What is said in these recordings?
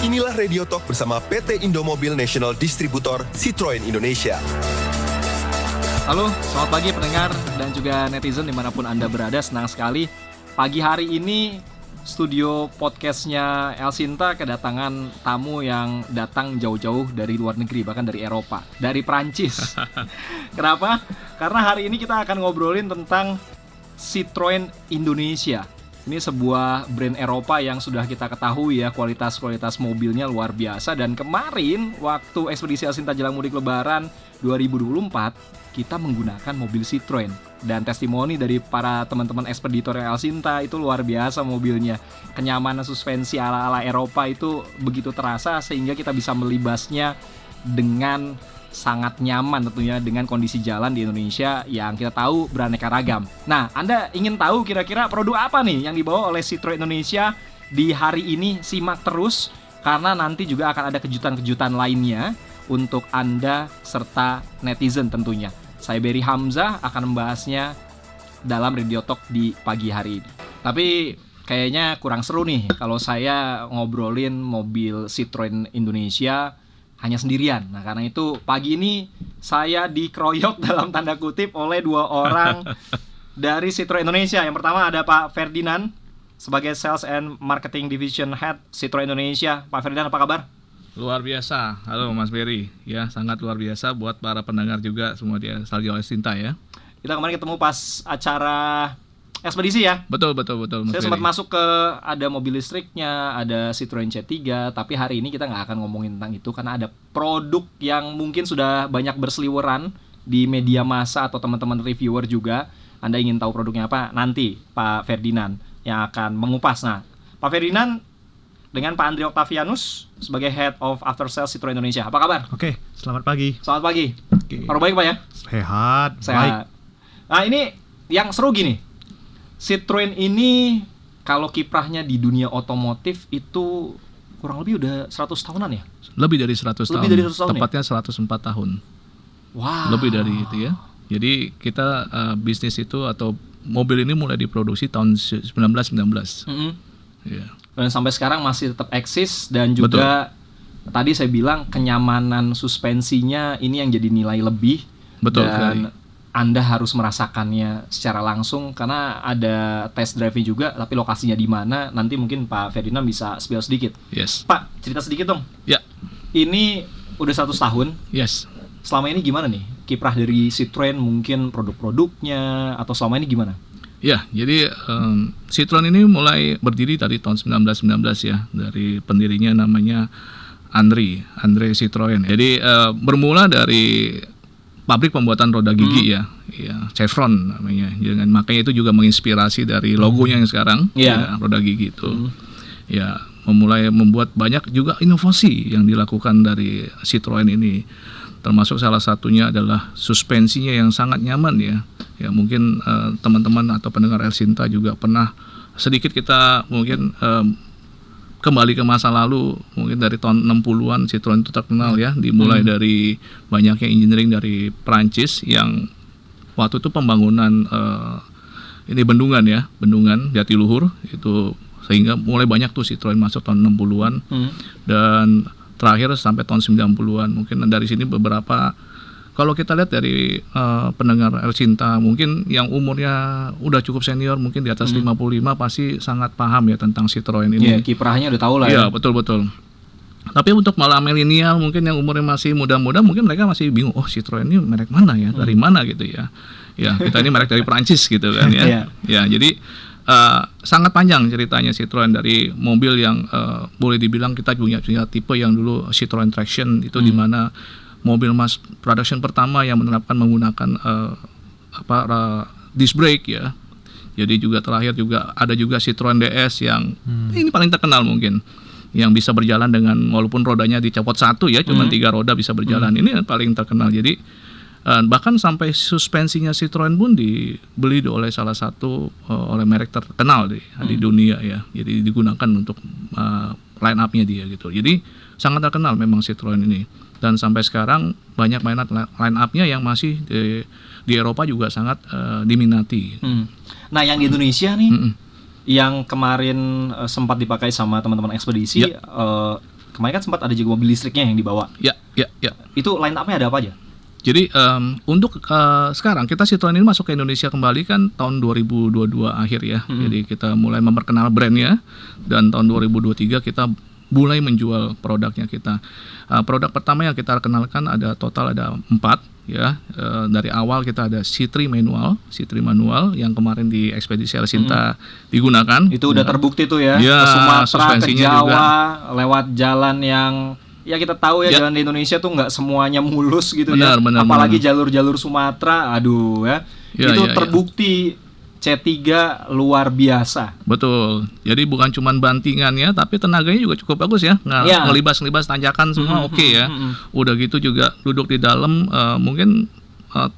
Inilah Radio Talk bersama PT Indomobil National Distributor Citroen Indonesia. Halo, selamat pagi pendengar dan juga netizen dimanapun Anda berada. Senang sekali pagi hari ini studio podcastnya Elsinta kedatangan tamu yang datang jauh-jauh dari luar negeri, bahkan dari Eropa, dari Prancis. Kenapa? Karena hari ini kita akan ngobrolin tentang Citroen Indonesia. Ini sebuah brand Eropa yang sudah kita ketahui ya, kualitas mobilnya luar biasa. Dan kemarin waktu ekspedisi Elsinta jelang mudik lebaran 2024, kita menggunakan mobil Citroen. Dan testimoni dari para teman-teman ekspeditor Elsinta itu luar biasa mobilnya. Kenyamanan suspensi ala-ala Eropa itu begitu terasa sehingga kita bisa melibasnya dengan sangat nyaman tentunya dengan kondisi jalan di Indonesia yang kita tahu beraneka ragam. Nah, Anda ingin tahu kira-kira produk apa nih yang dibawa oleh Citroen Indonesia di hari ini? Simak terus karena nanti juga akan ada kejutan-kejutan lainnya untuk Anda serta netizen tentunya. Saya Berry Hamzah akan membahasnya dalam Radio Talk di pagi hari ini. Tapi kayaknya kurang seru nih kalau saya ngobrolin mobil Citroen Indonesia hanya sendirian. Nah, karena itu pagi ini saya dikeroyok dalam tanda kutip oleh dua orang dari Citroen Indonesia. Yang pertama ada Pak Ferdinand sebagai Sales and Marketing Division Head Citroen Indonesia. Pak Ferdinand, apa kabar? Luar biasa. Halo Mas Berry. Ya, sangat luar biasa buat para pendengar juga semua di Elsinta ya. Kita kemarin ketemu pas acara ekspedisi ya? Betul Mas Saya Berry. sempat masuk ke ada mobil listriknya, ada Citroen C3, tapi hari ini kita nggak akan ngomongin tentang itu karena ada produk yang mungkin sudah banyak berseliweran di media massa atau teman-teman reviewer juga. Anda ingin tahu produknya apa? Nanti Pak Ferdinand yang akan mengupas. Nah, Pak Ferdinand dengan Pak Andri Octavianus sebagai Head of After Sales Citroen Indonesia. Apa kabar? Oke, selamat pagi. Selamat pagi. Oke. Kabar baik Pak ya? Sehat. Baik. Nah, ini yang seru gini. Citroen ini kalau kiprahnya di dunia otomotif itu kurang lebih udah 100 tahunan ya? Lebih dari 100 tahun. Lebih dari 100 tahun Tepatnya 104 tahun. Wow. Lebih dari itu ya. Jadi kita bisnis itu atau mobil ini mulai diproduksi tahun 1919. Ya. Dan sampai sekarang masih tetap eksis dan juga tadi saya bilang kenyamanan suspensinya ini yang jadi nilai lebih. Betul dan sekali. Anda harus merasakannya secara langsung karena ada test drive-nya juga, tapi lokasinya di mana nanti mungkin Pak Ferdinand bisa spill sedikit. Yes. Pak, cerita sedikit dong. Ya. Ini udah 100 tahun. Yes. Selama ini gimana nih kiprah dari Citroen, mungkin produk-produknya atau selama ini gimana? Ya, jadi Citroen ini mulai berdiri dari tahun 1919 ya, dari pendirinya namanya Andre Citroen. Jadi bermula dari pabrik pembuatan roda gigi ya Chevron namanya. Dengan makanya itu juga menginspirasi dari logonya yang sekarang, ya, roda gigi itu. Ya, memulai membuat banyak juga inovasi yang dilakukan dari Citroen ini. Termasuk salah satunya adalah suspensinya yang sangat nyaman ya. Ya mungkin teman-teman atau pendengar Elsinta juga pernah sedikit kita mungkin kembali ke masa lalu, mungkin dari tahun 60-an Citroen itu terkenal ya, dimulai dari banyaknya engineering dari Prancis yang waktu itu pembangunan ini bendungan Jatiluhur itu, sehingga mulai banyak tuh Citroen masuk tahun 60-an dan terakhir sampai tahun 90-an. Mungkin dari sini beberapa, kalau kita lihat dari pendengar Elsinta mungkin yang umurnya udah cukup senior, mungkin di atas 55 pasti sangat paham ya tentang Citroen ini. Iya, kiprahnya udah tahu lah ya. ya. Betul. Tapi untuk malah milenial mungkin yang umurnya masih muda-muda, mungkin mereka masih bingung, oh Citroen ini merek mana ya, dari mana gitu ya. Ya, kita ini merek dari Prancis gitu kan ya. Ya, jadi sangat panjang ceritanya Citroen dari mobil yang boleh dibilang kita punya tipe yang dulu Citroen Traction itu di mana mobil mass production pertama yang menerapkan menggunakan disc brake ya. Jadi juga terakhir juga ada juga Citroen DS yang ini paling terkenal mungkin, yang bisa berjalan dengan walaupun rodanya dicopot satu ya, cuma 3 roda bisa berjalan. Ini paling terkenal. Jadi bahkan sampai suspensinya Citroen pun dibeli oleh salah satu oleh merek terkenal di dunia ya. Jadi digunakan untuk line up-nya dia gitu. Jadi sangat terkenal memang Citroen ini. Dan sampai sekarang banyak line up-nya yang masih di Eropa juga sangat diminati. Nah, yang di Indonesia nih yang kemarin sempat dipakai sama teman-teman ekspedisi, kemarin kan sempat ada juga mobil listriknya yang dibawa. Ya. Itu line up-nya ada apa aja? Jadi untuk sekarang kita Citroen ini masuk ke Indonesia kembali kan tahun 2022 akhir ya. Jadi kita mulai memperkenal brandnya dan tahun 2023 kita mulai menjual produknya kita. Produk pertama yang kita kenalkan ada 4 ya. Dari awal kita ada C3 manual yang kemarin di ekspedisi Elsinta digunakan. Itu udah terbukti tuh ya. Ya, Ke Sumatera, ke suspensinya Jawa, juga. Lewat jalan yang ya kita tahu ya, jalan di Indonesia tuh nggak semuanya mulus gitu Benar, ya. Apalagi benar. jalur-jalur Sumatera, aduh ya. Ya, Itu ya. terbukti C3 luar biasa. Betul. Jadi bukan cuma bantingannya, tapi tenaganya juga cukup bagus ya. Ya. Ngelibas tanjakan semua oke ya. Udah gitu juga duduk di dalam, mungkin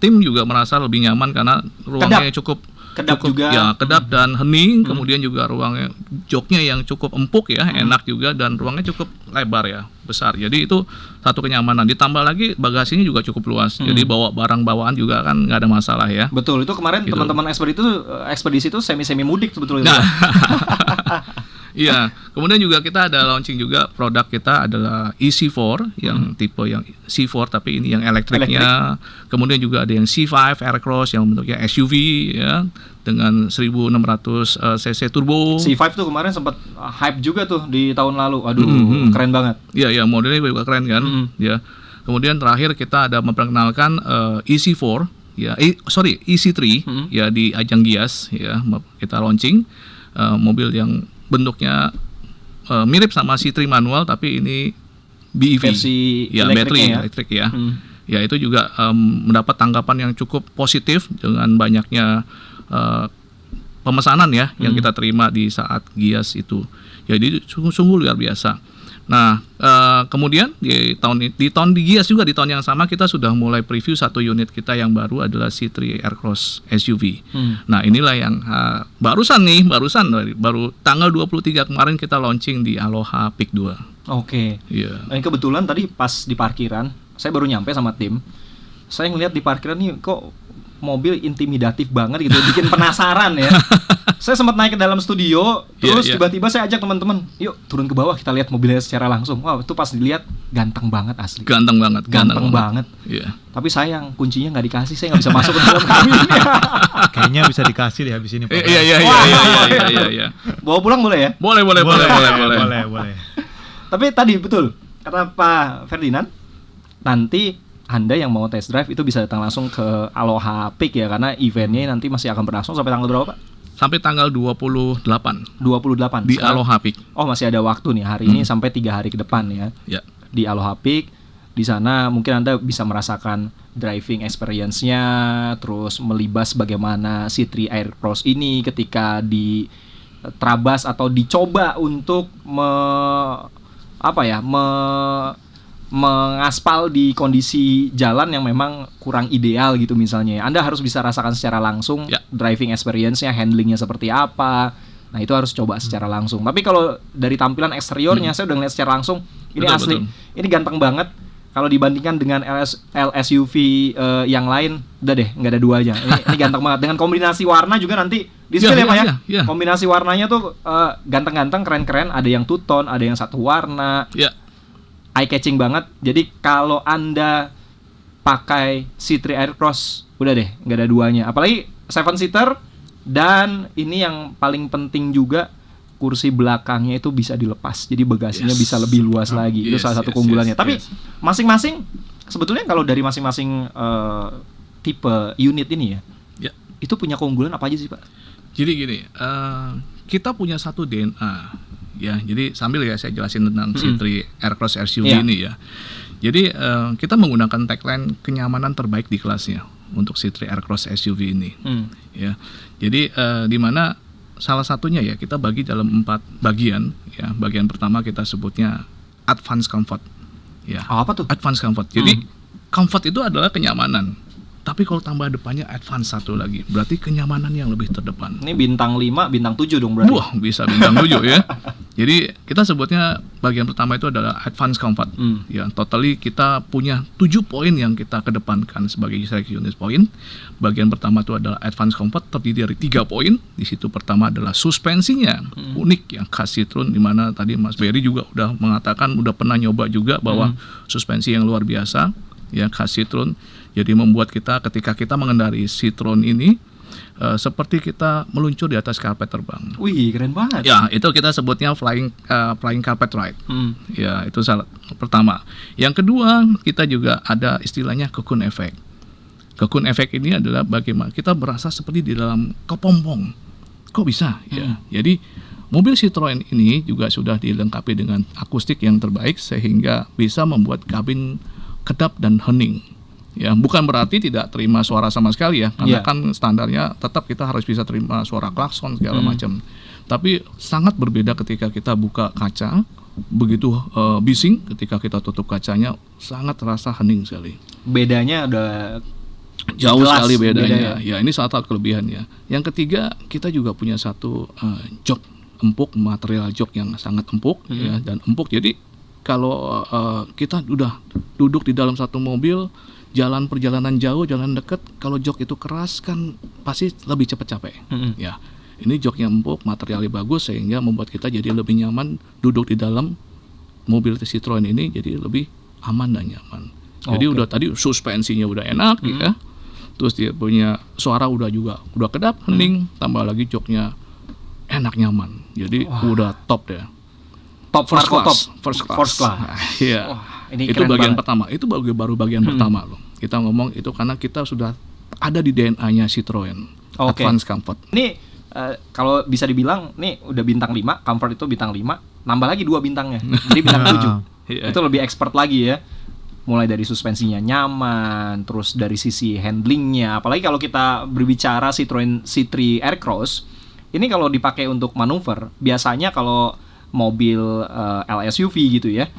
tim juga merasa lebih nyaman karena ruangnya cukup juga. Ya, kedap dan hening. Kemudian juga ruangnya, joknya yang cukup empuk ya, enak juga, dan ruangnya cukup lebar ya, besar. Jadi itu satu kenyamanan. Ditambah lagi bagasinya juga cukup luas. Jadi bawa barang bawaan juga kan nggak ada masalah ya. Betul, itu kemarin Gitu. teman-teman ekspedisi itu semi mudik sebetulnya. Nah, iya. Kemudian juga kita ada launching juga produk kita adalah EC4 yang tipe yang C4 tapi ini yang elektriknya. Kemudian juga ada yang C5 Aircross yang bentuknya SUV ya dengan 1600 cc turbo. C5 tuh kemarin sempat hype juga tuh di tahun lalu. Aduh, keren banget. Iya, modelnya juga keren kan. Ya. Kemudian terakhir kita ada memperkenalkan EC4 ya, EC3 ya di ajang Gias ya, kita launching mobil yang bentuknya mirip sama C3 manual tapi ini BEV versi ya, baterai elektrik ya. Ya itu juga mendapat tanggapan yang cukup positif dengan banyaknya pemesanan ya yang kita terima di saat Gias itu. Jadi sungguh luar biasa. Nah, kemudian di tahun di Gias juga di tahun yang sama kita sudah mulai preview satu unit kita yang baru adalah C3 Aircross SUV. Nah, inilah yang baru tanggal 23 kemarin kita launching di Aloha Peak 2. Oke. Iya. Nah, kebetulan tadi pas di parkiran, saya baru nyampe sama tim. Saya ngeliat di parkiran nih kok mobil intimidatif banget gitu, bikin penasaran ya. Saya sempat naik ke dalam studio, terus tiba-tiba saya ajak teman-teman, yuk turun ke bawah kita lihat mobilnya secara langsung. Wah, itu pas dilihat ganteng banget asli. Ganteng banget. Iya. Tapi sayang kuncinya nggak dikasih, saya nggak bisa masuk ke dalam kabinnya. Kayaknya bisa dikasih deh habis ini. Iya. Bawa pulang boleh ya? Boleh. Tapi tadi betul kata Pak Ferdinand, nanti Anda yang mau test drive itu bisa datang langsung ke Aloha Peak ya, karena eventnya nanti masih akan berlangsung sampai tanggal berapa Pak? Sampai tanggal 28 28 di Aloha Peak. Oh, masih ada waktu nih hari ini sampai 3 hari ke depan ya. Ya. Di Aloha Peak. Di sana mungkin Anda bisa merasakan driving experience-nya, terus melibas bagaimana C3 Aircross ini ketika di terabas atau dicoba untuk mengaspal di kondisi jalan yang memang kurang ideal gitu misalnya. Anda harus bisa rasakan secara langsung driving experience-nya, handlingnya seperti apa. Nah, itu harus coba secara langsung. Tapi kalau dari tampilan eksteriornya saya udah ngeliat secara langsung, ini asli. Ini ganteng banget. Kalau dibandingkan dengan LSUV yang lain, udah deh, nggak ada duanya. Ini ganteng banget. Dengan kombinasi warna juga nanti di sini ya Pak ya. Kombinasi warnanya tuh ganteng-ganteng, keren-keren. Ada yang two tone, ada yang satu warna. Eye catching banget. Jadi kalau Anda pakai C3 Aircross, udah deh, nggak ada duanya. Apalagi 7-seater, dan ini yang paling penting juga, kursi belakangnya itu bisa dilepas. Jadi bagasinya bisa lebih luas lagi. Itu salah satu keunggulannya. Tapi masing-masing, sebetulnya kalau dari masing-masing tipe unit ini ya, itu punya keunggulan apa aja sih Pak? Jadi gini, kita punya satu DNA. Ya, jadi sambil ya saya jelasin tentang C3 Aircross SUV ini ya. Jadi kita menggunakan tagline kenyamanan terbaik di kelasnya untuk C3 Aircross SUV ini. Ya, jadi di mana salah satunya ya kita bagi dalam 4 bagian. Ya, bagian pertama kita sebutnya Advanced Comfort. Ya. Apa tuh? Advanced Comfort. Jadi comfort itu adalah kenyamanan. Tapi kalau tambah depannya advance satu lagi, berarti kenyamanan yang lebih terdepan. Ini bintang 5, bintang 7 dong berarti. Wah, bisa bintang 7 ya. Jadi kita sebutnya bagian pertama itu adalah advanced comfort. Ya, totally kita punya 7 poin yang kita kedepankan sebagai seleksi unit point. Bagian pertama itu adalah advanced comfort, terdiri dari 3 poin. Di situ pertama adalah suspensinya, unik yang khas Citroen, di mana tadi Mas Berry juga udah mengatakan udah pernah nyoba juga bahwa suspensi yang luar biasa ya khas Citroen. Jadi membuat kita ketika kita mengendarai Citroen ini seperti kita meluncur di atas karpet terbang. Wih, keren banget. Ya, itu kita sebutnya flying carpet ride. Ya, itu salah pertama. Yang kedua, kita juga ada istilahnya cocoon effect. Cocoon effect ini adalah bagaimana kita berasa seperti di dalam kepompong. Kok bisa? Ya. Jadi mobil Citroen ini juga sudah dilengkapi dengan akustik yang terbaik sehingga bisa membuat kabin kedap dan hening. Ya, bukan berarti tidak terima suara sama sekali ya, karena kan standarnya tetap kita harus bisa terima suara klakson segala macam. Tapi sangat berbeda ketika kita buka kaca, begitu bising, ketika kita tutup kacanya sangat terasa hening sekali. Bedanya udah jauh jelas sekali bedanya. bedanya. Ya, ini salah satu kelebihannya. Yang ketiga, kita juga punya satu jok empuk, material jok yang sangat empuk ya, dan empuk. Jadi kalau kita udah duduk di dalam satu mobil, jalan perjalanan jauh, jalan dekat, kalau jok itu keras kan pasti lebih cepat capek. Ya, ini jok yang empuk, materialnya bagus sehingga membuat kita jadi lebih nyaman duduk di dalam mobil Citroen ini, jadi lebih aman dan nyaman. Jadi udah tadi suspensinya udah enak ya, terus dia punya suara udah kedap, hening, tambah lagi joknya enak nyaman. Jadi udah top deh. top First class. Iya. Ini Itu keren bagian banget. pertama. Itu baru bagian pertama loh. Kita ngomong itu karena kita sudah ada di DNA Citroen. Oke. Advanced comfort. Ini kalau bisa dibilang nih udah bintang 5, comfort itu bintang 5, nambah lagi 2 bintangnya. Jadi bintang 7. Iya. Itu lebih expert lagi ya. Mulai dari suspensinya nyaman, terus dari sisi handlingnya. Apalagi kalau kita berbicara Citroen C3 Aircross, ini kalau dipakai untuk manuver, biasanya kalau mobil LSUV gitu ya,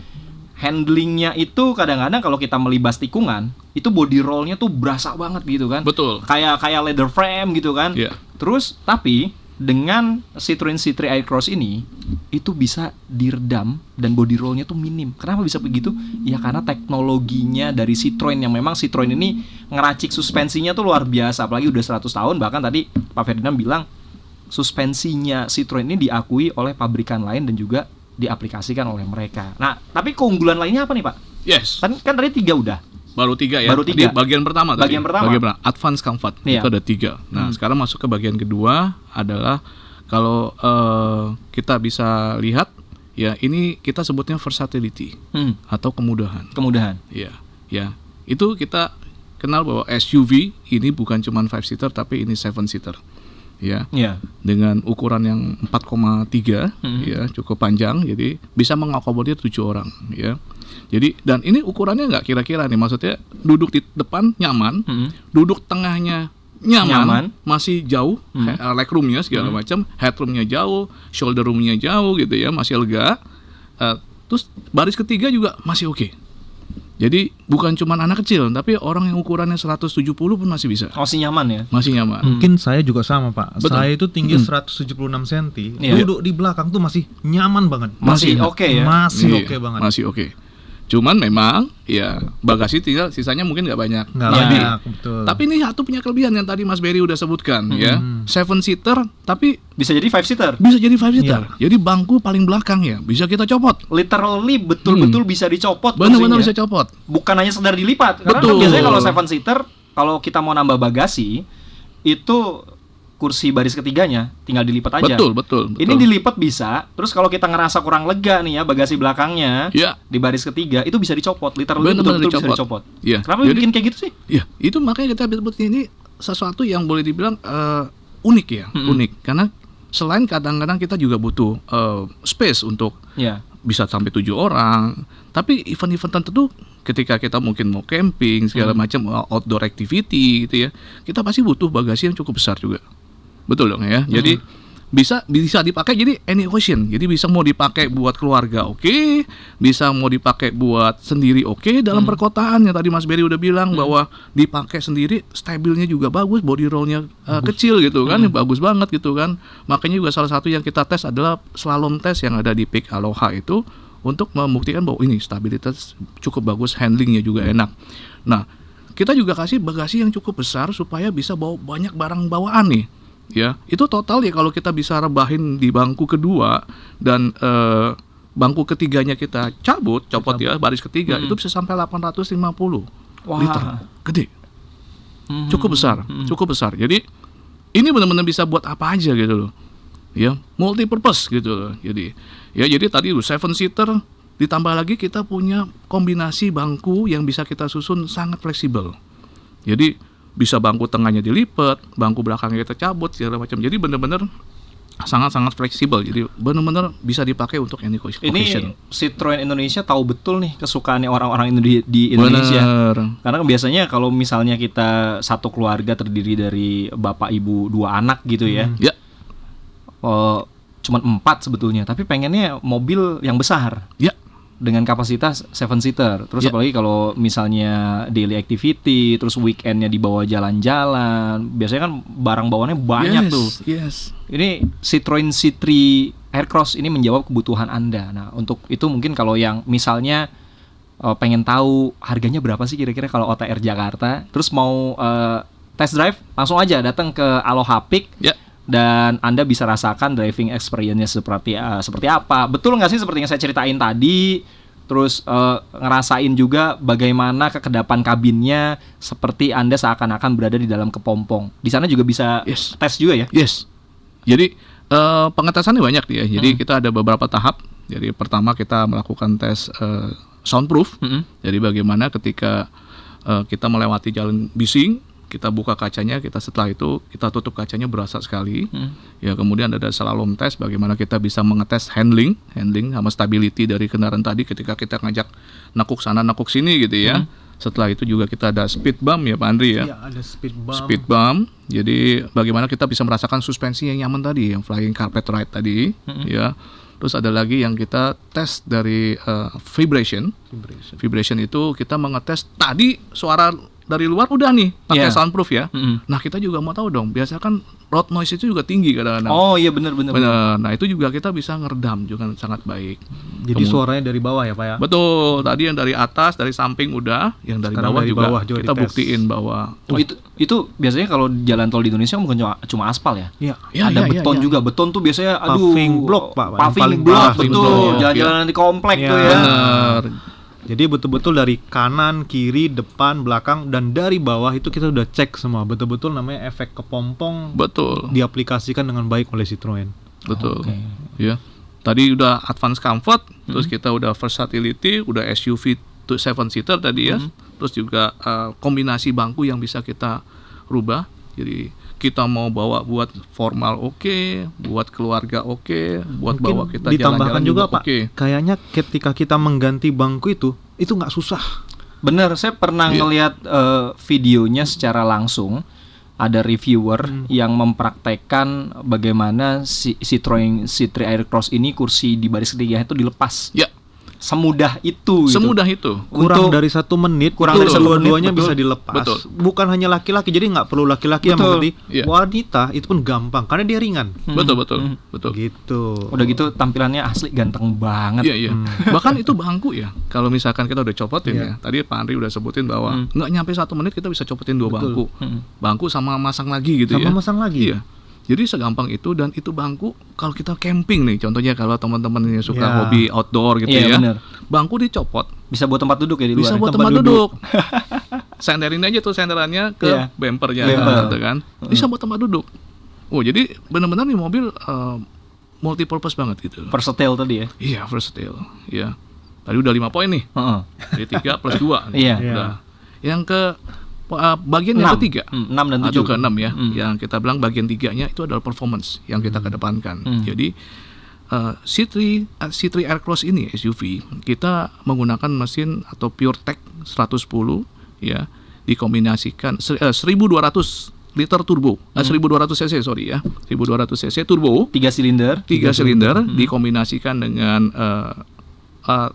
handlingnya itu kadang-kadang kalau kita melibas tikungan, itu body rollnya tuh berasa banget gitu kan. Betul. Kayak leather frame gitu kan. Iya. Terus tapi dengan Citroen C3 Aircross ini itu bisa diredam dan body rollnya tuh minim. Kenapa bisa begitu? Ya karena teknologinya dari Citroen, yang memang Citroen ini ngeracik suspensinya tuh luar biasa. Apalagi udah 100 tahun, bahkan tadi Pak Ferdinand bilang suspensinya Citroen ini diakui oleh pabrikan lain dan juga diaplikasikan oleh mereka. Nah, tapi keunggulan lainnya apa nih Pak? Yes. Kan tadi 3 udah. Baru 3 ya. Baru 3. Tadi bagian pertama tadi. Bagian pertama. Advanced comfort. Iya. Itu ada 3. Nah, sekarang masuk ke bagian kedua adalah kalau kita bisa lihat ya, ini kita sebutnya versatility atau kemudahan. Kemudahan. Ya. Itu kita kenal bahwa SUV ini bukan cuma 5-seater tapi ini 7-seater. Ya. Iya. Dengan ukuran yang 4,3 ya, cukup panjang, jadi bisa mengakomodir 7 orang ya. Jadi dan ini ukurannya nggak kira-kira nih, maksudnya duduk di depan nyaman, duduk tengahnya nyaman. Masih jauh, legroomnya segala macam, headroomnya jauh, shoulder roomnya jauh gitu ya, masih lega. Terus baris ketiga juga masih oke. Jadi bukan cuma anak kecil, tapi orang yang ukurannya 170 pun masih bisa. Masih nyaman ya? Masih nyaman. Mungkin saya juga sama Pak. Betul. Saya itu tinggi 176 cm. Iya. Duduk di belakang tuh masih nyaman banget. Masih enak. oke ya? Masih Iya, oke banget. Masih oke. Cuman memang ya bagasi tinggal sisanya mungkin nggak banyak. Nggak Tapi- banyak, betul. Tapi ini satu punya kelebihan yang tadi Mas Berry udah sebutkan ya. 7-seater tapi Bisa jadi 5-seater. bisa jadi 5-seater. Jadi bangku paling belakang ya bisa kita copot. Literally betul-betul bisa dicopot. Benar-benar kursinya. bisa copot. Bukan hanya sekedar dilipat. Karena Betul. kan biasanya kalau 7-seater, kalau kita mau nambah bagasi, itu kursi baris ketiganya tinggal dilipat aja. Betul. Ini dilipat bisa. Terus kalau kita ngerasa kurang lega nih ya, bagasi belakangnya Ya. di baris ketiga itu bisa dicopot. Literally Benar-benar betul-betul bisa dicopot. dicopot. Iya. Kenapa Jadi- bikin kayak gitu sih? Ya, itu makanya kita sebut ini sesuatu yang boleh dibilang unik ya, unik. Karena selain kadang-kadang kita juga butuh space untuk Ya. bisa sampai 7 orang. Tapi event-event tertentu ketika kita mungkin mau camping segala macam, outdoor activity gitu ya, kita pasti butuh bagasi yang cukup besar juga. Betul dong ya. Jadi bisa dipakai jadi any occasion. Jadi bisa mau dipakai buat keluarga oke, bisa mau dipakai buat sendiri oke. Dalam perkotaan yang tadi Mas Berry udah bilang bahwa dipakai sendiri stabilnya juga bagus, body rollnya kecil gitu kan, bagus banget gitu kan. Makanya juga salah satu yang kita tes adalah slalom test yang ada di Peak Aloha itu untuk membuktikan bahwa ini stabilitas cukup bagus, handlingnya juga enak. Nah, kita juga kasih bagasi yang cukup besar supaya bisa bawa banyak barang bawaan nih. Ya, itu total ya kalau kita bisa rebahin di bangku kedua dan bangku ketiganya kita copot ya, baris ketiga itu bisa sampai 850 liter. Gede. Cukup besar. Jadi ini benar-benar bisa buat apa aja gitu loh. Ya, multi purpose gitu loh. Jadi tadi 7-seater ditambah lagi kita punya kombinasi bangku yang bisa kita susun sangat fleksibel. Jadi bisa bangku tengahnya dilipat, bangku belakangnya kita cabut segala macam. Jadi benar-benar sangat-sangat fleksibel. Jadi benar-benar bisa dipakai untuk any occasion. Ini Citroen Indonesia tahu betul nih kesukaannya orang-orang di Indonesia. Bener. Karena biasanya kalau misalnya kita satu keluarga terdiri dari bapak ibu 2 anak gitu ya. Ya. Cuman 4 sebetulnya, tapi pengennya mobil yang besar. Ya. Dengan kapasitas 7-seater. Terus Ya. apalagi kalau misalnya daily activity, terus weekendnya dibawa jalan-jalan. Biasanya kan barang bawaannya banyak tuh. Yes. Ini Citroen C3 Aircross ini menjawab kebutuhan Anda. Nah, untuk itu mungkin kalau yang misalnya pengen tahu harganya berapa sih kira-kira kalau OTR Jakarta, terus mau test drive, langsung aja datang ke Aloha Peak. Ya. Dan Anda bisa rasakan driving experience-nya seperti apa. Betul nggak sih seperti yang saya ceritain tadi? Terus ngerasain juga bagaimana kekedapan kabinnya seperti Anda seakan-akan berada di dalam kepompong. Di sana juga bisa tes juga ya? Yes. Jadi pengetesannya banyak ya. Jadi kita ada beberapa tahap. Jadi pertama kita melakukan tes soundproof. Jadi bagaimana ketika kita melewati jalan bising, kita buka kacanya, setelah itu kita tutup kacanya berasa sekali. Ya, kemudian ada slalom test bagaimana kita bisa mengetes handling sama stability dari kendaraan tadi ketika kita ngajak nakuk sana nakuk sini gitu ya. Setelah itu juga kita ada speed bump ya Pak Andri ya. Iya, ada speed Bump. Jadi bagaimana kita bisa merasakan suspensi yang nyaman tadi, yang flying carpet ride tadi ya. Terus ada lagi yang kita tes dari vibration. Vibration itu kita mengetes tadi suara dari luar udah nih pakai soundproof ya. Nah, kita juga mau tahu dong, biasa kan road noise itu juga tinggi kadang-kadang. Oh iya benar. Nah, itu juga kita bisa ngeredam juga sangat baik. Jadi suaranya dari bawah ya Pak ya? Betul, tadi yang dari atas, dari samping udah, yang dari Sekarang bawah dari juga bawah juga kita dites. buktiin bahwa Itu biasanya kalau jalan tol di Indonesia bukan cuma aspal ya? Iya. Ada beton juga. Beton tuh biasanya Paving block, Pak. Yang Paving paling block parah itu sebetulnya. jalan-jalan di komplek Iya. tuh ya. benar. Jadi betul-betul dari kanan, kiri, depan, belakang, dan dari bawah itu kita udah cek semua. Betul-betul namanya efek kepompong Betul. diaplikasikan dengan baik oleh Citroen. Betul. Oke. Ya. Tadi udah advance comfort, terus kita udah versatility, udah SUV 7-seater tadi ya. Terus juga kombinasi bangku yang bisa kita rubah. Jadi kita mau bawa buat formal buat keluarga buat Mungkin bawa kita ditambahkan jalan-jalan juga juga Pak, kayaknya ketika kita mengganti bangku itu nggak susah. Bener, saya pernah ngelihat videonya secara langsung. Ada reviewer yang mempraktekkan bagaimana Citroen C3 Aircross ini kursi di baris ketiga itu dilepas. Ya, Semudah itu. semudah itu. Kurang Untuk- dari 1 menit, kurang dari 1 dua-duanya menit, bisa betul. dilepas. Betul. Bukan hanya laki-laki, jadi nggak perlu laki-laki yang Betul. mengerti. Iya. Wanita itu pun gampang karena dia ringan. Betul. Gitu. Udah gitu tampilannya asli ganteng banget. Iya. Bahkan itu bangku ya. Kalau misalkan kita udah copotin Iya. ya. Tadi Pak Andri udah sebutin bahwa nggak nyampe 1 menit kita bisa copotin 2 bangku. Bangku sama masang lagi gitu ya. Sama masang lagi. Iya. Jadi segampang itu, dan itu bangku kalau kita camping nih, contohnya kalau teman-teman yang suka Iya. hobi outdoor gitu Iya, ya. bener. Bangku dicopot, Bisa buat tempat duduk ya di luar. bisa ya? buat tempat duduk. Senderin aja tuh senderannya ke Iya. bumpernya Bumper. gitu kan. Bisa buat tempat duduk. Oh, jadi benar-benar nih mobil multi purpose banget gitu. Versatile tadi ya. Iya, versatile. Iya. Tadi udah 5 poin nih. Heeh. Jadi 3 plus 2. Iya. Udah. Yang ke bagian yang ketiga. 6 dan 7. Atau ke 6 ya. Yang kita bilang bagian 3-nya itu adalah performance yang kita kedepankan. Jadi C3 Aircross ini SUV kita menggunakan mesin atau PureTech 110 ya, dikombinasikan 1200 liter turbo. 1200 cc sorry ya. 1200 cc turbo 3 silinder. 3 silinder dikombinasikan dengan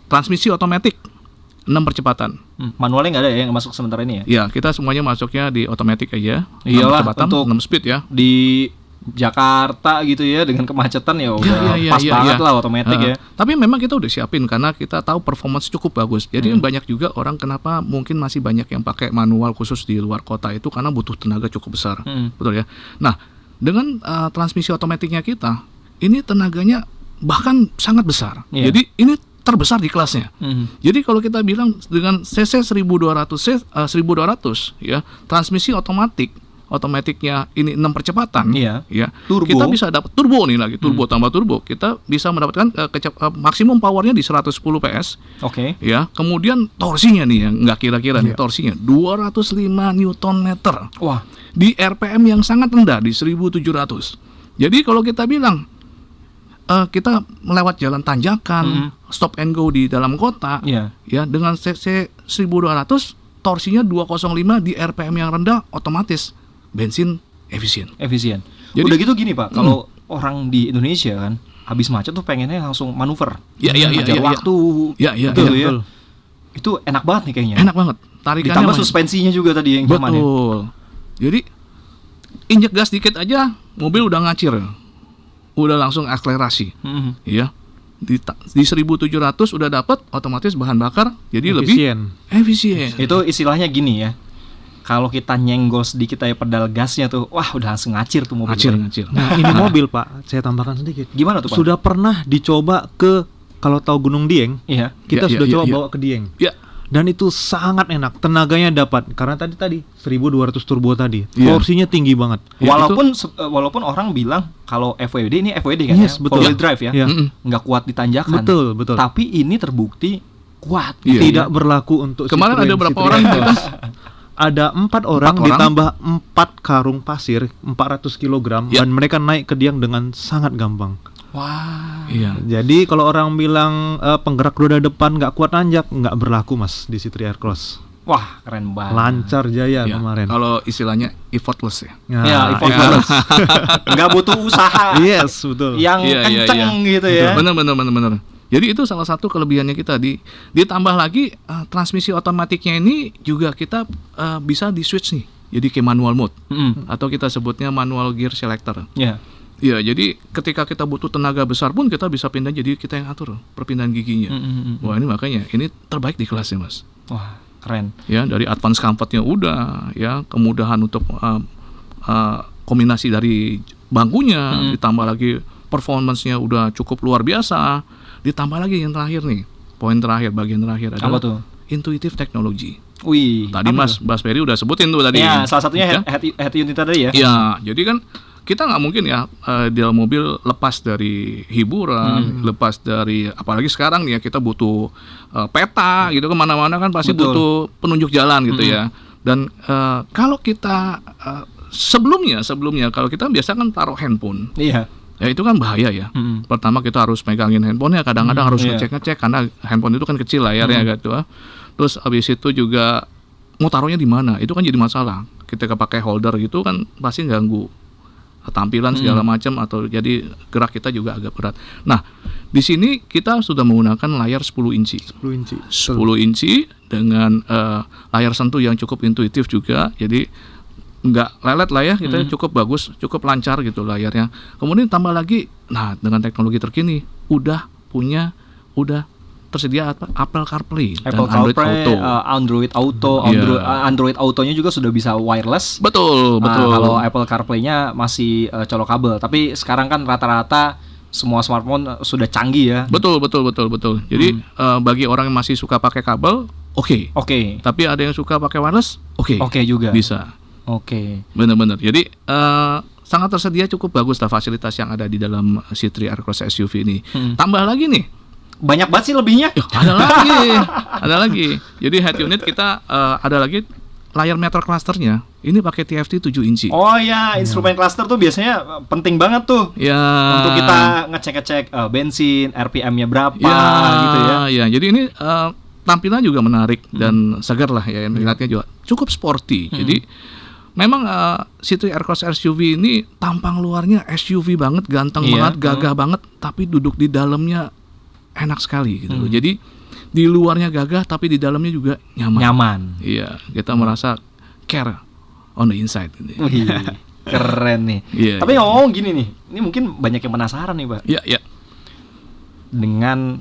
transmisi otomatis 6 percepatan. Manualnya nggak ada ya yang masuk sementara ini ya. Ya, kita semuanya masuknya di otomatis aja. 6 Iyalah, percepatan, untuk 6 speed ya. Di Jakarta gitu ya dengan kemacetan ya udah Iya, pas iya, banget iya. lah otomatis ya. Tapi memang kita udah siapin karena kita tahu performance cukup bagus. Jadi banyak juga orang kenapa mungkin masih banyak yang pakai manual khusus di luar kota itu karena butuh tenaga cukup besar. Betul ya. Nah, dengan transmisi otomatiknya kita, ini tenaganya bahkan sangat besar. Iya. Jadi ini terbesar di kelasnya. Jadi kalau kita bilang dengan CC 1200 ya, transmisi otomatiknya ini 6 percepatan, Iya. ya. Turbo. Kita bisa dapat turbo nih lagi, turbo tambah turbo. Kita bisa mendapatkan maksimum powernya di 110 PS. Oke. Ya, kemudian torsinya nih yang nggak kira-kira nih, torsinya 205 Newton meter Wah, di RPM yang sangat rendah di 1700. Jadi kalau kita bilang kita melewat jalan tanjakan, stop and go di dalam kota, Iya. ya dengan CC 1200, torsinya 205 di RPM yang rendah, otomatis bensin efisien. efisien. Jadi- Udah gitu gini Pak, kalau orang di Indonesia kan habis macet tuh pengennya langsung manuver, Iya, ngajar waktu, Iya, betul ya. betul. Itu enak banget nih kayaknya. Enak banget. Tarikannya Ditambah main. suspensinya juga tadi yang nyaman ya. Betul. Jadi injek gas dikit aja, mobil udah ngacir, udah langsung akselerasi, ya. Di 1700 udah dapat otomatis bahan bakar, jadi lebih efisien. Itu istilahnya gini ya. Kalau kita nyenggol sedikit aja pedal gasnya tuh, wah udah langsung ngacir tuh mobil. Ngacir. Nah, ini mobil Pak, saya tambahkan sedikit. Gimana tuh Pak? Sudah pernah dicoba ke, kalau tahu Gunung Dieng, Iya. kita Ya, sudah ya, coba ya. bawa ke Dieng. Ya, Dan itu sangat enak, tenaganya dapat. Karena tadi 1200 turbo tadi, Iya. torsinya tinggi banget. Ya, Walaupun orang bilang kalau FWD ini FWD kan Yes, ya, betul. four wheel drive ya, Iya. nggak kuat di tanjakan. Betul, betul. Tapi ini terbukti kuat. Iya, Tidak berlaku untuk Kemarin ada berapa orang kita? Ada 4 orang 4 orang. ditambah 4 karung pasir 400 kg Ya. dan mereka naik ke Dieng dengan sangat gampang. Wah. Iya. Jadi kalau orang bilang penggerak roda depan nggak kuat nanjak, nggak berlaku Mas di C3 Aircross. Wah, keren banget. Lancar jaya Ya, kemarin. kalau istilahnya effortless ya. Ya, effortless. Nggak butuh usaha Yes, betul. yang Iya, iya, kenceng iya. gitu ya. Benar. Jadi itu salah satu kelebihannya kita. Ditambah lagi transmisi otomatiknya ini juga kita bisa di switch nih. Jadi ke manual mode atau kita sebutnya manual gear selector. Ya. Ya, jadi ketika kita butuh tenaga besar pun kita bisa pindah, jadi kita yang atur perpindahan giginya. Wah, ini makanya ini terbaik di kelasnya, Mas. Wah, keren. Ya, dari advance comfortnya udah, ya, kemudahan untuk kombinasi dari bangkunya, ditambah lagi performance-nya udah cukup luar biasa, ditambah lagi yang terakhir nih, bagian terakhir adalah Apa tuh? intuitive technology. Wih. Tadi apa Mas tuh? Bas Ferry udah sebutin tuh tadi. Ya, salah satunya Ya. head unit tadi ya. Ya, jadi kan kita nggak mungkin ya di dalam mobil lepas dari hiburan, lepas dari apalagi sekarang nih ya kita butuh peta gitu, kemana-mana kan pasti Betul. butuh penunjuk jalan gitu ya. Dan kalau kita sebelumnya kalau kita biasa kan taruh handphone, Iya. ya itu kan bahaya ya. Pertama kita harus megangin handphonenya, kadang-kadang harus iya. ngecek karena handphone itu kan kecil layarnya gitu. Terus habis itu juga mau taruhnya di mana, itu kan jadi masalah. Ketika pakai holder gitu kan pasti ganggu tampilan segala macam, atau jadi gerak kita juga agak berat. Nah, di sini kita sudah menggunakan layar 10 inci. 10 inci. 10 inci dengan layar sentuh yang cukup intuitif juga. Jadi nggak lelet lah ya, kita cukup bagus, cukup lancar gitu layarnya. Kemudian tambah lagi, nah dengan teknologi terkini udah tersedia Apple CarPlay dan Apple Android CarPlay, Auto. Android Auto, Iya. Android Autonya juga sudah bisa wireless. Betul. Kalau Apple CarPlay-nya masih colok kabel. Tapi sekarang kan rata-rata semua smartphone sudah canggih ya. Betul. Jadi bagi orang yang masih suka pakai kabel, oke. Oke. Tapi ada yang suka pakai wireless, oke. Oke juga. Bisa. Oke. Benar-benar. Jadi sangat tersedia, cukup bagus lah fasilitas yang ada di dalam C3 Aircross SUV ini. Tambah lagi nih, Banyak banget sih lebihnya. ada lagi. Jadi head unit kita ada lagi layar meter clusternya. Ini pakai TFT 7 inci. Oh ya, instrumen cluster tuh biasanya penting banget tuh. Ya. Untuk kita ngecek-ngecek bensin, RPM-nya berapa gitu ya. Ya, jadi ini tampilan juga menarik dan segar lah ya, melihatnya juga cukup sporty. Jadi memang C3 Aircross SUV ini tampang luarnya SUV banget, ganteng Iya. banget, gagah banget, tapi duduk di dalamnya enak sekali gitu loh. Jadi di luarnya gagah tapi di dalamnya juga nyaman. Nyaman. Iya, kita merasa care on the inside gitu. Wih, Keren nih. Iya, Tapi iya. ngomong gini nih, ini mungkin banyak yang penasaran nih Pak. Ya. Dengan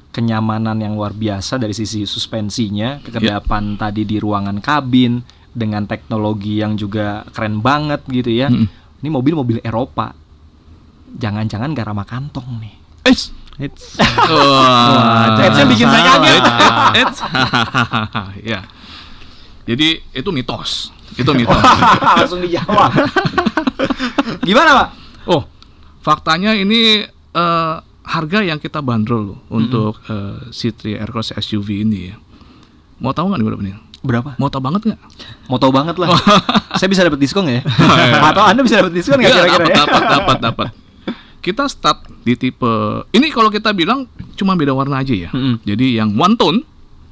kenyamanan yang luar biasa dari sisi suspensinya, kekedapan tadi di ruangan kabin, dengan teknologi yang juga keren banget gitu ya. Ini mobil-mobil Eropa. Jangan-jangan gak ramah kantong nih. Wah, bikin saya kaget. Ya. Jadi itu mitos. Itu mitos. Langsung dijawab. Gimana Pak? Oh, faktanya ini harga yang kita bandrol loh untuk C3 Aircross SUV ini ya. Mau tahu nggak nih berapa nih? Berapa? Mau tahu banget nggak? Mau tahu banget lah. Saya bisa dapat diskon nggak ya? Atau Anda bisa dapat diskon nggak kira-kira ya? Dapat. Kita start di tipe ini kalau kita bilang cuma beda warna aja ya. Jadi yang one tone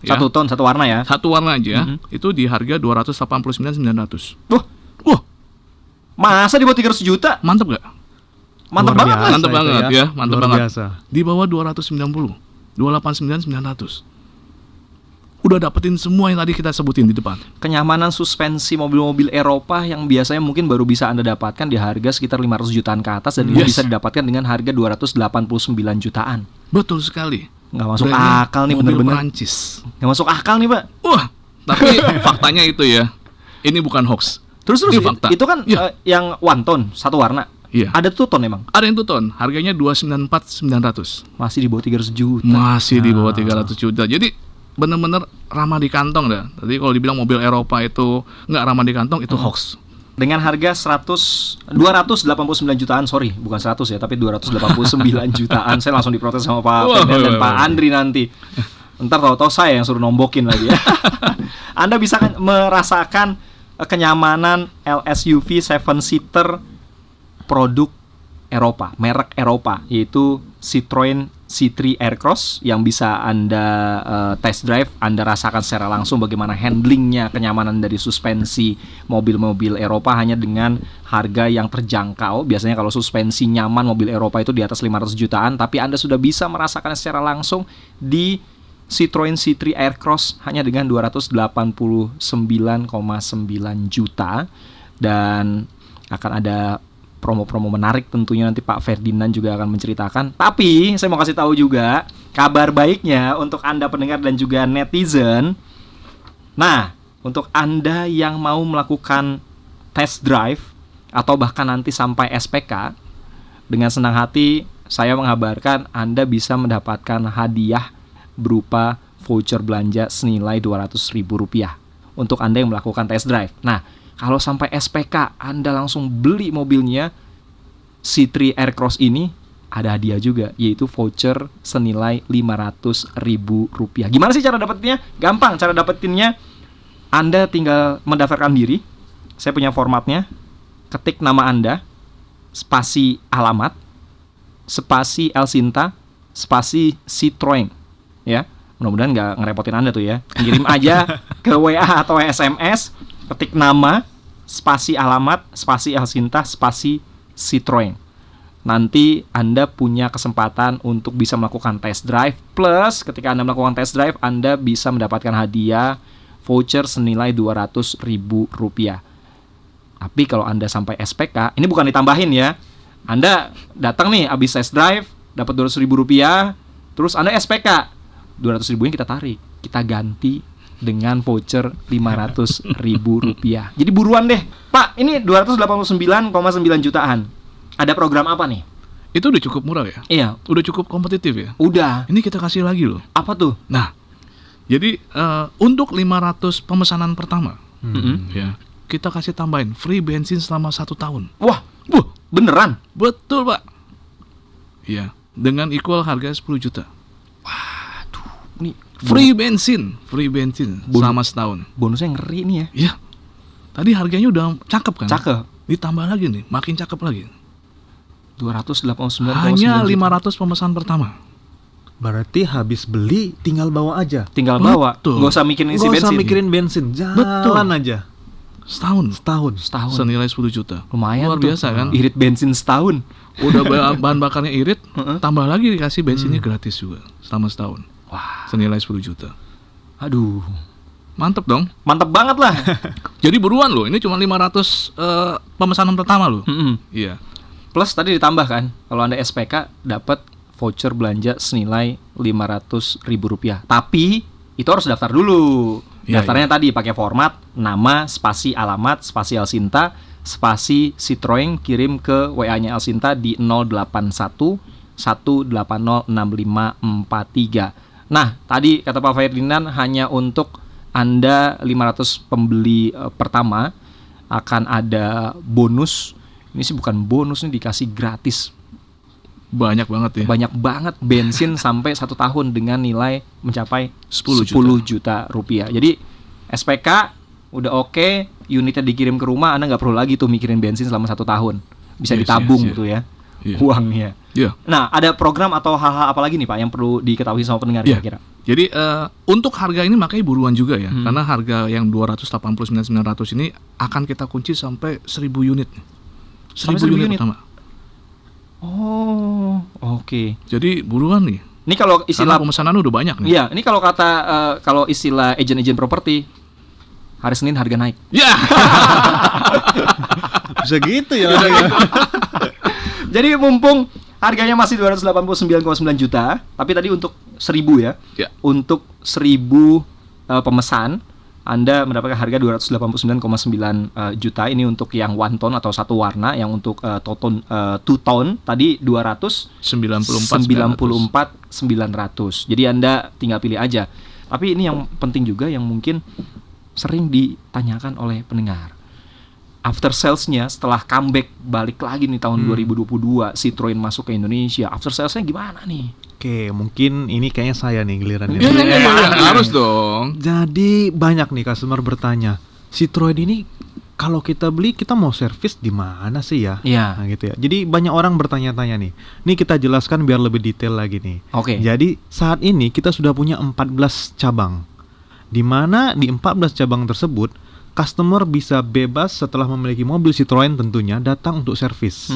Satu ton, satu warna ya? satu warna aja itu di harga 289.900. Wah, masa di bawah 300 juta? Mantap gak? Mantap Luar banget. biasa Mantap itu banget ya, mantap Luar banget. biasa. Di bawah 290, 289.900. Udah dapetin semua yang tadi kita sebutin di depan. Kenyamanan suspensi mobil-mobil Eropa yang biasanya mungkin baru bisa Anda dapatkan di harga sekitar 500 jutaan ke atas, dan ini Yes. bisa didapatkan dengan harga 289 jutaan. Betul sekali. Nggak masuk Brandnya akal nih, mobil bener-bener. Prancis. Nggak masuk akal nih Pak. Wah, tapi faktanya itu ya. Ini bukan hoax. Terus Ini fakta. itu kan Iya. yang one tone, satu warna. Iya. Ada two tone emang? Ada yang 2 ton, harganya 294.900. Masih di bawah 300 juta. Masih di bawah 300 juta. Jadi bener-bener ramah di kantong dah. Tadi kalau dibilang mobil Eropa itu nggak ramah di kantong, itu hoax. Dengan harga 289 jutaan, sorry, bukan 100 ya, tapi 289 jutaan. Saya langsung diprotes sama Pak Wah, Ferdian dan wah, Pak wah. Andri nanti. Ntar tahu-tahu saya yang suruh nombokin lagi ya. Anda bisa merasakan kenyamanan LSUV 7-seater produk Eropa, merek Eropa, yaitu Citroen C3 Aircross, yang bisa Anda test drive, Anda rasakan secara langsung bagaimana handlingnya, kenyamanan dari suspensi mobil-mobil Eropa hanya dengan harga yang terjangkau. Biasanya kalau suspensi nyaman mobil Eropa itu di atas 500 jutaan, tapi Anda sudah bisa merasakan secara langsung di Citroen C3 Aircross hanya dengan 289,9 juta. Dan akan ada promo-promo menarik tentunya, nanti Pak Ferdinand juga akan menceritakan. Tapi saya mau kasih tahu juga kabar baiknya untuk Anda pendengar dan juga netizen. Nah, untuk Anda yang mau melakukan test drive atau bahkan nanti sampai SPK, dengan senang hati saya mengabarkan Anda bisa mendapatkan hadiah berupa voucher belanja senilai Rp200.000 untuk Anda yang melakukan test drive. Nah, kalau sampai SPK Anda langsung beli mobilnya C3 Aircross ini, ada hadiah juga, yaitu voucher senilai Rp500.000. Gimana sih cara dapetinnya? Gampang cara dapetinnya. Anda tinggal mendaftarkan diri. Saya punya formatnya. Ketik nama Anda, spasi alamat, spasi Elsinta, spasi Citroen. Ya, mudah-mudahan nggak ngerepotin Anda tuh ya. Kirim aja ke WA atau SMS. Ketik nama, spasi alamat, spasi Elsinta, spasi Citroen. Nanti Anda punya kesempatan untuk bisa melakukan test drive. Plus ketika Anda melakukan test drive, Anda bisa mendapatkan hadiah voucher senilai Rp200.000. Tapi kalau Anda sampai SPK, ini bukan ditambahin ya. Anda datang nih habis test drive, dapat Rp200.000, terus Anda SPK, Rp200.000 kita tarik, kita ganti dengan voucher Rp500.000. Jadi buruan deh, Pak. Ini 289,9 jutaan. Ada program apa nih? Itu udah cukup murah ya? Iya, Udah cukup kompetitif ya? udah. Ini kita kasih lagi loh. Apa tuh? Nah, jadi untuk 500 pemesanan pertama, ya, kita kasih tambahin free bensin selama 1 tahun. Wah, beneran? Betul, Pak. Iya, dengan equal harga 10 juta. Nih, Free bensin selama setahun. bonusnya ngeri nih ya. Iya. Tadi harganya udah cakep kan? Cakep. Ditambah lagi nih, makin cakep lagi. 289,9 Hanya juta. 500 pemesan pertama. Berarti habis beli tinggal bawa aja. Tinggal bawa, Betul. nggak usah mikirin isi Nggak usah bensin. mikirin bensin, jalan Betul. aja. Setahun. Setahun. Senilai 10 juta. Lumayan Luar tuh. biasa kan? Irit bensin setahun. Udah bahan bakarnya irit, tambah lagi dikasih bensinnya gratis juga selama setahun. Wah, Senilai 10 juta. aduh. Mantep dong. Mantep banget lah. Jadi buruan loh, ini cuma 500 pemesanan pertama loh. Iya. Plus tadi ditambah kan, kalau Anda SPK dapat voucher belanja senilai Rp500.000. Tapi itu harus daftar dulu. Iya, Daftarnya tadi pakai format nama, spasi alamat, spasi Elsinta, spasi Citroen, kirim ke WA-nya Elsinta di 081 180 6543. Nah, tadi kata Pak Ferdinand hanya untuk Anda 500 pembeli pertama akan ada bonus. Ini sih bukan bonus, nih dikasih gratis. Banyak banget ya. Banyak banget bensin sampai 1 tahun dengan nilai mencapai 10 juta rupiah. Jadi SPK udah oke, unitnya dikirim ke rumah, Anda nggak perlu lagi tuh mikirin bensin selama 1 tahun. Bisa ditabung gitu ya, uangnya. Iya. Nah, ada program atau hal-hal apa lagi nih Pak yang perlu diketahui sama pendengar kira-kira? Jadi untuk harga ini makanya buruan juga ya, karena harga yang 289.900 ini akan kita kunci sampai 1.000 unit. 1.000 unit pertama. Oh, oke. Jadi buruan nih. Ini kalau istilah Karena pemesanan udah banyak nih. Iya, ini kalau kata kalau istilah agen-agen properti, hari Senin harga naik. Ya. Bisa gitu ya. Jadi mumpung harganya masih 289,9 juta, tapi tadi untuk 1.000 ya. Ya. Untuk 1.000 pemesan, Anda mendapatkan harga 289,9 juta. Ini untuk yang one tone atau satu warna. Yang untuk two tone tadi 294,900. Jadi Anda tinggal pilih aja. Tapi ini yang penting juga yang mungkin sering ditanyakan oleh pendengar. After sales-nya setelah comeback balik lagi nih tahun 2022 Citroen masuk ke Indonesia, after sales-nya gimana nih? Oke, mungkin ini kayaknya saya nih gilirannya. Iya, harus dong. Jadi banyak nih customer bertanya, Citroen ini kalau kita beli kita mau servis di mana sih ya? Iya. Nah, gitu ya. Jadi banyak orang bertanya-tanya nih. Ini kita jelaskan biar lebih detail lagi nih. Oke. Jadi saat ini kita sudah punya 14 cabang. Di mana di 14 cabang tersebut customer bisa bebas setelah memiliki mobil Citroen tentunya datang untuk servis.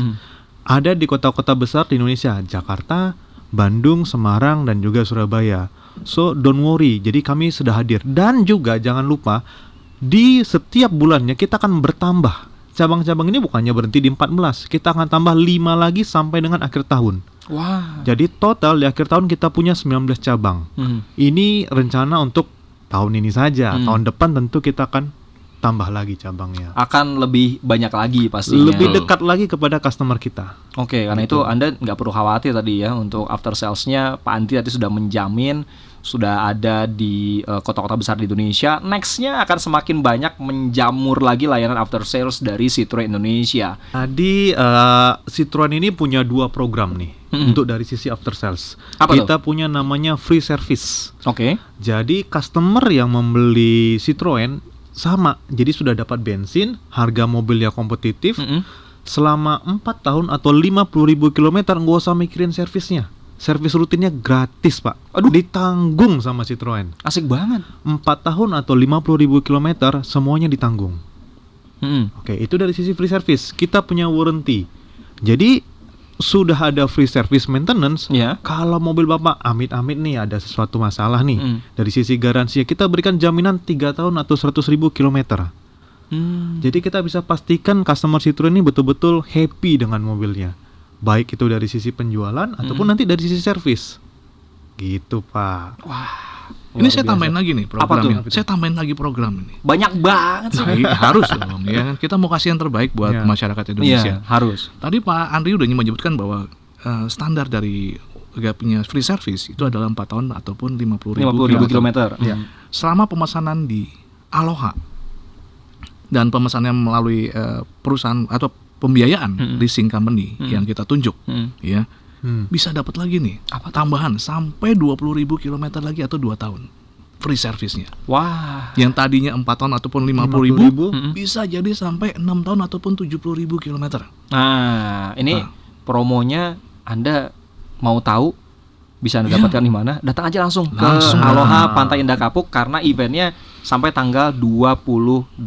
Ada di kota-kota besar di Indonesia, Jakarta, Bandung, Semarang, dan juga Surabaya. So don't worry, jadi kami sudah hadir. Dan juga jangan lupa, di setiap bulannya kita akan bertambah. Cabang-cabang ini bukannya berhenti di 14, kita akan tambah 5 lagi sampai dengan akhir tahun. Wah. Jadi total di akhir tahun kita punya 19 cabang. Ini rencana untuk tahun ini saja. Tahun depan tentu kita akan tambah lagi cabangnya. Akan lebih banyak lagi pastinya. Lebih dekat lagi kepada customer kita. Oke, karena itu Anda nggak perlu khawatir tadi ya. Untuk after sales-nya Pak Andri tadi sudah menjamin, sudah ada di kota-kota besar di Indonesia. Next-nya akan semakin banyak menjamur lagi layanan after sales dari Citroen Indonesia. Tadi Citroen ini punya 2 program nih untuk dari sisi after sales. Apa kita tuh? punya namanya free service. Oke. Jadi customer yang membeli Citroen sama, jadi sudah dapat bensin, harga mobilnya kompetitif, selama 4 tahun atau 50.000 km nggak usah mikirin servisnya. Servis rutinnya gratis, Pak. Aduh. Ditanggung sama Citroen. Asik banget. 4 tahun atau 50.000 km semuanya ditanggung. Oke, itu dari sisi free service. Kita punya warranty. Jadi sudah ada free service maintenance. Ya. Kalau mobil Bapak amit-amit nih ada sesuatu masalah nih, dari sisi garansi kita berikan jaminan 3 tahun atau 100.000 km. Jadi kita bisa pastikan customer Citroen ini betul-betul happy dengan mobilnya. Baik itu dari sisi penjualan ataupun nanti dari sisi servis. Gitu, Pak. Wah. Ini saya tambahin lagi nih programnya. Apa tuh? Saya tambahin lagi program ini. Banyak banget sih. Nah, harus dong ya. Kita mau kasih yang terbaik buat Iya. masyarakat Indonesia. Iya, harus. Tadi Pak Andri udah menyebutkan bahwa standar dari punya free service itu adalah 4 tahun ataupun 50.000 km. Selama pemesanan di Aloha dan pemesanan melalui perusahaan atau pembiayaan leasing company yang kita tunjuk, ya bisa dapat lagi nih tambahan sampai 20.000 km lagi atau 2 tahun free service-nya. Wah. Yang tadinya 4 tahun ataupun 50.000 bisa jadi sampai 6 tahun ataupun 70.000 km. Nah, ini promonya Anda mau tahu bisa Anda dapatkan di mana? Datang aja langsung ke Aloha Pantai Indah Kapuk karena eventnya sampai tanggal 28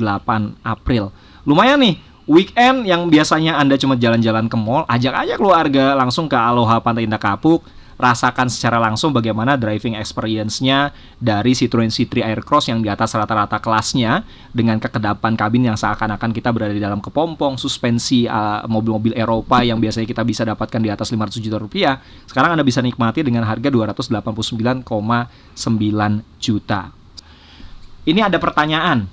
April. Lumayan nih, weekend yang biasanya Anda cuma jalan-jalan ke mall, ajak aja keluarga langsung ke Aloha Pantai Indah Kapuk. rasakan secara langsung bagaimana driving experience-nya dari Citroen C3 Aircross yang di atas rata-rata kelasnya, dengan kekedapan kabin yang seakan-akan kita berada di dalam kepompong, suspensi mobil-mobil Eropa yang biasanya kita bisa dapatkan di atas 500 juta rupiah. Sekarang Anda bisa nikmati dengan harga 289,9 juta. Ini ada pertanyaan.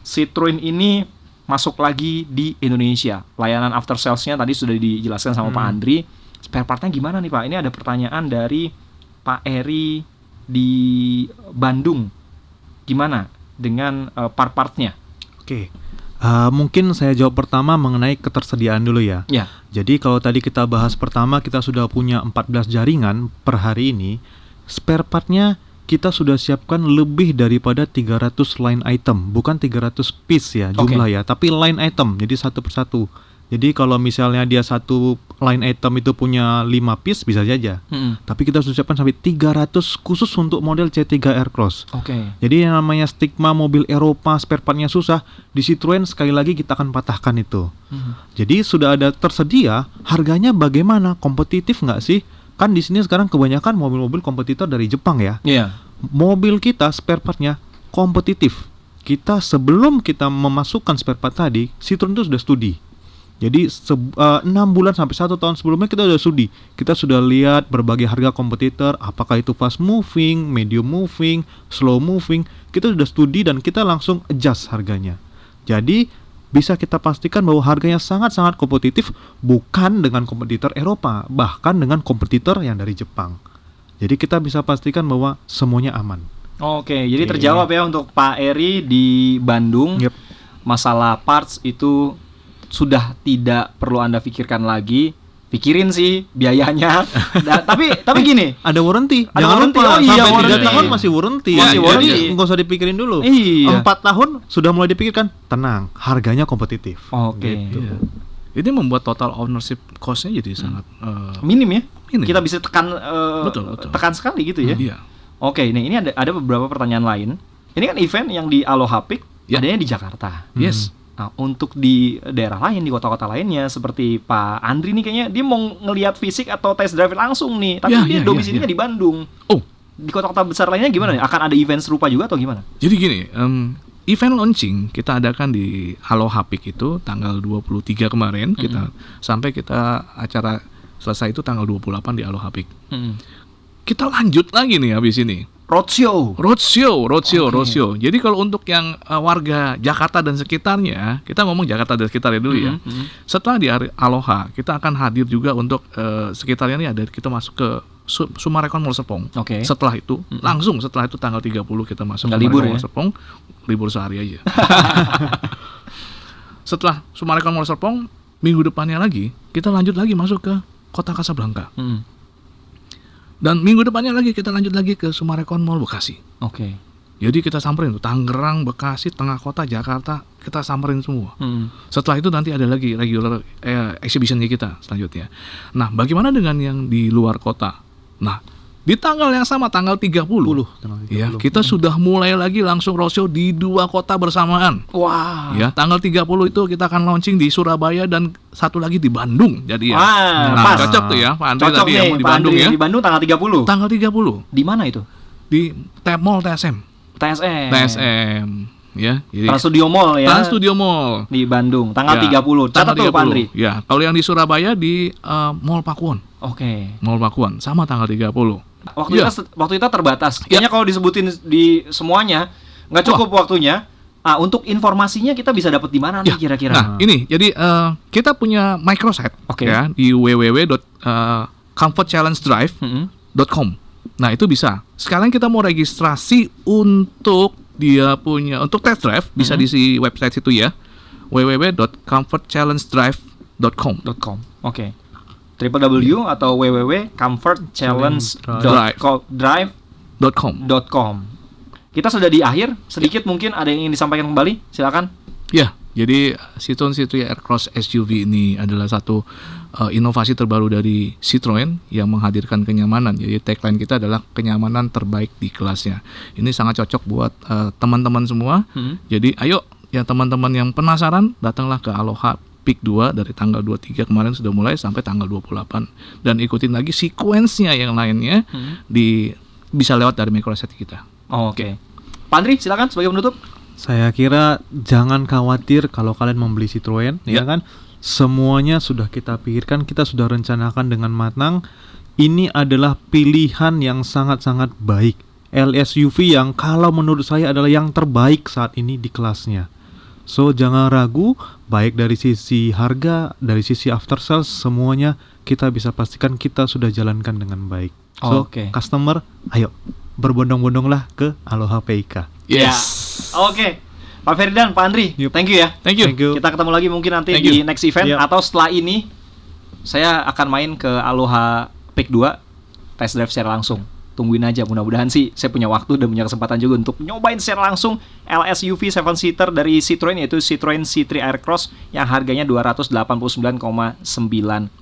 Citroen ini masuk lagi di Indonesia. Layanan after sales-nya tadi sudah dijelaskan sama Pak Andri. Spare part-nya gimana nih Pak? Ini ada pertanyaan dari Pak Eri di Bandung. Gimana dengan part-partnya? Oke. Mungkin saya jawab pertama mengenai ketersediaan dulu ya. Ya. Jadi kalau tadi kita bahas pertama, kita sudah punya 14 jaringan per hari ini. Spare part-nya kita sudah siapkan lebih daripada 300 line item. Bukan 300 piece ya jumlah ya, tapi line item. Jadi satu persatu. Jadi kalau misalnya dia satu line item itu punya 5 piece bisa saja. Tapi kita sudah siapkan sampai 300 khusus untuk model C3 Aircross. Jadi yang namanya stigma mobil Eropa spare partnya susah, di Citroen sekali lagi kita akan patahkan itu. Jadi sudah ada tersedia, harganya bagaimana? Kompetitif nggak sih? Kan di sini sekarang kebanyakan mobil-mobil kompetitor dari Jepang ya. Mobil kita spare partnya kompetitif. Kita sebelum kita memasukkan spare part tadi, Citroen itu sudah studi. Jadi 6 bulan sampai 1 tahun sebelumnya kita sudah studi. Kita sudah lihat berbagai harga kompetitor, apakah itu fast moving, medium moving, slow moving. Kita sudah studi dan kita langsung adjust harganya. Jadi bisa kita pastikan bahwa harganya sangat-sangat kompetitif, bukan dengan kompetitor Eropa, bahkan dengan kompetitor yang dari Jepang. Jadi kita bisa pastikan bahwa semuanya aman. Jadi terjawab ya untuk Pak Eri di Bandung. Masalah parts itu sudah tidak perlu Anda pikirkan lagi. Pikirin sih biayanya. Tapi gini, ada warranty. Ada Jangan warranty. lupa, sampai Warranty. 3 tahun masih warranty. Masih warranty. Jadi nggak usah dipikirin dulu. 4 tahun sudah mulai dipikirkan. Tenang, harganya kompetitif. Gitu. Ini membuat total ownership cost-nya jadi sangat minim ya. Minim. Kita bisa tekan Betul. tekan sekali gitu ya. Iya. Ini ada beberapa pertanyaan lain. Ini kan event yang di Aloha Peak, adanya di Jakarta. Yes. Nah, untuk di daerah lain, di kota-kota lainnya seperti Pak Andri nih kayaknya dia mau ngelihat fisik atau test drive langsung nih, tapi dia domisilinya di Bandung. Di kota-kota besar lainnya gimana nih? Akan ada event serupa juga atau gimana? Jadi gini, event launching kita adakan di Aloha Peak itu tanggal 23 kemarin, kita sampai kita acara selesai itu tanggal 28 di Aloha Peak. Kita lanjut lagi nih habis ini. Roadshow. Jadi kalau untuk yang warga Jakarta dan sekitarnya, kita ngomong Jakarta dan sekitarnya dulu ya. Setelah di Aloha, kita akan hadir juga untuk sekitarnya ini ada, kita masuk ke Sumarekon Mall Serpong. Setelah itu, langsung setelah itu tanggal 30 kita masuk ke Sumarekon Mall Serpong, libur sehari aja. Setelah Sumarekon Mall Serpong, minggu depannya lagi, kita lanjut lagi masuk ke Kota Kasablanka. Dan minggu depannya lagi kita lanjut lagi ke Sumarekon Mall Bekasi. Jadi kita samperin tuh Tangerang, Bekasi, tengah kota Jakarta, kita samperin semua. Setelah itu nanti ada lagi regular exhibition-nya kita selanjutnya. Nah, bagaimana dengan yang di luar kota? Nah, di tanggal yang sama, tanggal 30. Ya, kita sudah mulai lagi langsung roadshow di 2 kota bersamaan. Ya, tanggal 30 itu kita akan launching di Surabaya dan satu lagi di Bandung. Jadi ya. Pas. Cocok tuh ya, Pak Andri Cocok tadi nih, yang mau di Bandung ya. Di Bandung tanggal 30. Tanggal 30. Di mana itu? Di Mall TSM. Ya, jadi Trans Studio Mall ya. Trans Studio Mall di Bandung tanggal 30. Catat tuh Pak Andri. Ya, kalau yang di Surabaya di Mall Pakuwon. Mall Pakuwon sama tanggal 30. Waktu kita terbatas. Kayaknya kalau disebutin di semuanya nggak cukup waktunya. Untuk informasinya kita bisa dapat di mana nih kira-kira? Nah, ini jadi kita punya microsite ya di www.comfortchallengedrive.com. Nah, itu bisa. Sekarang kita mau registrasi untuk untuk test drive bisa di website situ ya. www.comfortchallengedrive.com. www atau www.comfortchallengedrive.com. Kita sudah di akhir, sedikit mungkin ada yang ingin disampaikan kembali, silakan. Ya, jadi Citroen C3 Aircross SUV ini adalah satu inovasi terbaru dari Citroen yang menghadirkan kenyamanan. Jadi tagline kita adalah kenyamanan terbaik di kelasnya. Ini sangat cocok buat teman-teman semua. Jadi ayo ya teman-teman yang penasaran, datanglah ke Aloha Peak 2 dari tanggal 23 kemarin sudah mulai sampai tanggal 28, dan ikutin lagi sequence-nya yang lainnya bisa lewat dari microsite kita. Oke. Pak Andri, silakan sebagai penutup. Saya kira jangan khawatir kalau kalian membeli Citroen, ya kan? Semuanya sudah kita pikirkan, kita sudah rencanakan dengan matang. Ini adalah pilihan yang sangat-sangat baik. LSUV yang kalau menurut saya adalah yang terbaik saat ini di kelasnya. So jangan ragu, baik dari sisi harga, dari sisi after sales, semuanya kita bisa pastikan kita sudah jalankan dengan baik. So customer, ayo berbondong-bondonglah ke Aloha PIK. Yes. Oke. Pak Ferdinand, Pak Andri, thank you ya. Thank you. Kita ketemu lagi mungkin nanti di next event atau setelah ini saya akan main ke Aloha Peak 2 test drive secara langsung. Tungguin aja, mudah-mudahan sih saya punya waktu dan punya kesempatan juga untuk nyobain secara langsung LSUV 7-seater dari Citroen, yaitu Citroen C3 Aircross yang harganya 289,9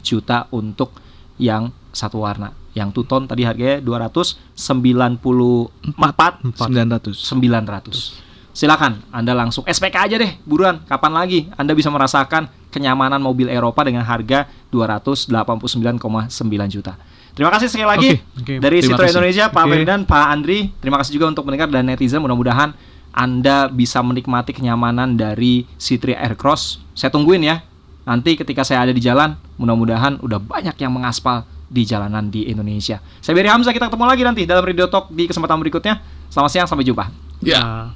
juta untuk yang satu warna. Yang two-tone tadi harganya 294,900. Silakan Anda langsung SPK aja deh, buruan. Kapan lagi Anda bisa merasakan kenyamanan mobil Eropa dengan harga 289,9 juta. Terima kasih sekali lagi dari Citroen Indonesia, Pak Ferdinand, Pak Andri. Terima kasih juga untuk mendengar dan netizen. Mudah-mudahan Anda bisa menikmati kenyamanan dari C3 Aircross. Saya tungguin ya. Nanti ketika saya ada di jalan, mudah-mudahan udah banyak yang mengaspal di jalanan di Indonesia. Saya Beri Hamzah, kita ketemu lagi nanti dalam Radio Talk di kesempatan berikutnya. Selamat siang, sampai jumpa. Ya.